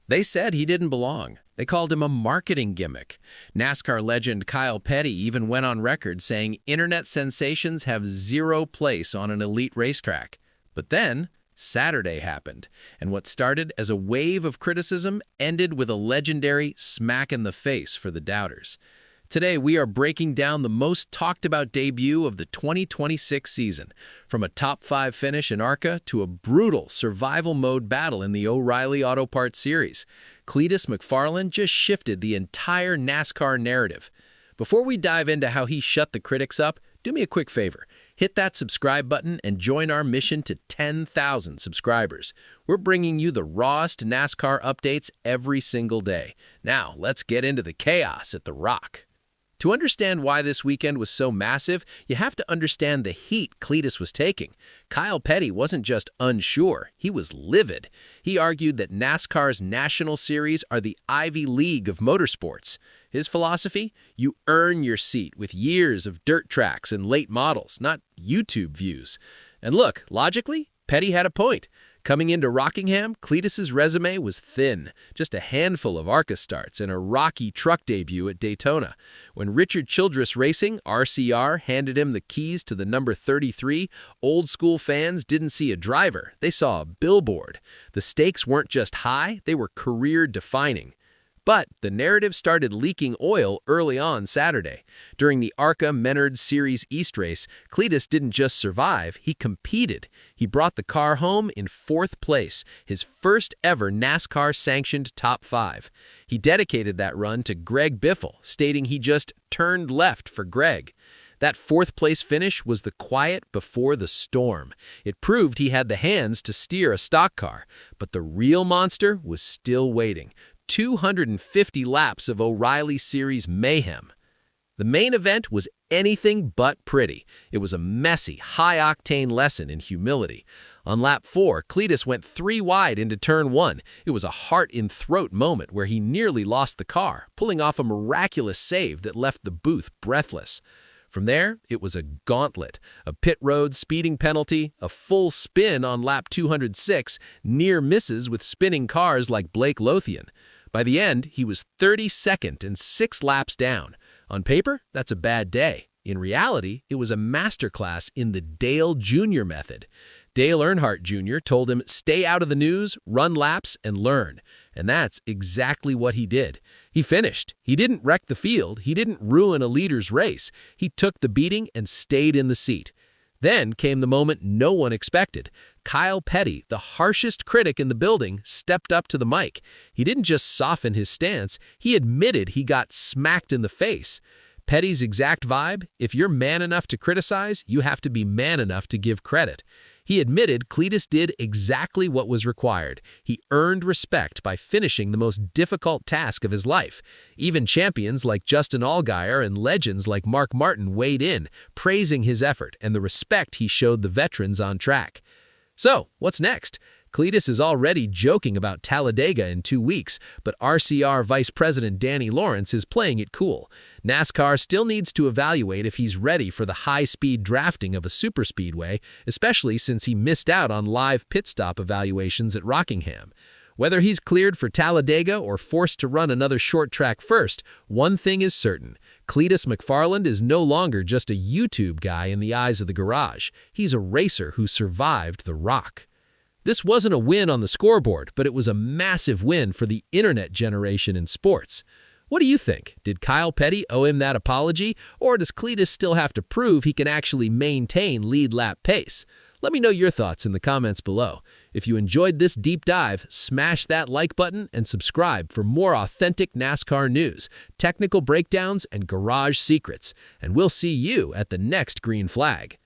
They said he didn't belong. They called him a marketing gimmick. NASCAR legend Kyle Petty even went on record saying internet sensations have zero place on an elite racetrack. But then, Saturday happened, and what started as a wave of criticism ended with a legendary smack in the face for the doubters. Today, we are breaking down the most talked-about debut of the 2026 season, from a top-5 finish in ARCA to a brutal survival mode battle in the O'Reilly Auto Parts Series. Cleetus McFarland just shifted the entire NASCAR narrative. Before we dive into how he shut the critics up, do me a quick favor. Hit that subscribe button and join our mission to 10,000 subscribers. We're bringing you the rawest NASCAR updates every single day. Now, let's get into the chaos at the Rock. To understand why this weekend was so massive, you have to understand the heat Cleetus was taking. Kyle Petty wasn't just unsure, he was livid. He argued that NASCAR's National Series are the Ivy League of motorsports. His philosophy? You earn your seat with years of dirt tracks and late models, not YouTube views. And look, logically, Petty had a point. Coming into Rockingham, Cleetus's resume was thin, just a handful of ARCA starts and a rocky truck debut at Daytona. When Richard Childress Racing, RCR, handed him the keys to the number 33, old-school fans didn't see a driver, they saw a billboard. The stakes weren't just high, they were career-defining. But the narrative started leaking oil early on Saturday. During the ARCA Menard Series East race, Cleetus didn't just survive, he competed. He brought the car home in 4th place, his first ever NASCAR-sanctioned top 5. He dedicated that run to Greg Biffle, stating he just turned left for Greg. That 4th place finish was the quiet before the storm. It proved he had the hands to steer a stock car, but the real monster was still waiting. 250 laps of O'Reilly Series mayhem. The main event was anything but pretty. It was a messy, high-octane lesson in humility. On lap 4, Cleetus went 3 wide into turn 1. It was a heart-in-throat moment where he nearly lost the car, pulling off a miraculous save that left the booth breathless. From there, it was a gauntlet, a pit road speeding penalty, a full spin on lap 206, near misses with spinning cars like Blake Lothian. By the end, he was 32nd and 6 laps down. On paper, that's a bad day. In reality, it was a masterclass in the Dale Jr. method. Dale Earnhardt Jr. told him, stay out of the news, run laps, and learn. And that's exactly what he did. He finished. He didn't wreck the field. He didn't ruin a leader's race. He took the beating and stayed in the seat. Then came the moment no one expected. Kyle Petty, the harshest critic in the building, stepped up to the mic. He didn't just soften his stance, he admitted he got smacked in the face. Petty's exact vibe: if you're man enough to criticize, you have to be man enough to give credit. He admitted Cleetus did exactly what was required. He earned respect by finishing the most difficult task of his life. Even champions like Justin Allgaier and legends like Mark Martin weighed in, praising his effort and the respect he showed the veterans on track. So, what's next? Cleetus is already joking about Talladega in 2 weeks, but RCR Vice President Danny Lawrence is playing it cool. NASCAR still needs to evaluate if he's ready for the high-speed drafting of a superspeedway, especially since he missed out on live pit stop evaluations at Rockingham. Whether he's cleared for Talladega or forced to run another short track first, one thing is certain. Cleetus McFarland is no longer just a YouTube guy in the eyes of the garage. He's a racer who survived the Rock. This wasn't a win on the scoreboard, but it was a massive win for the internet generation in sports. What do you think? Did Kyle Petty owe him that apology, or does Cleetus still have to prove he can actually maintain lead lap pace? Let me know your thoughts in the comments below. If you enjoyed this deep dive, smash that like button and subscribe for more authentic NASCAR news, technical breakdowns, and garage secrets. And we'll see you at the next green flag.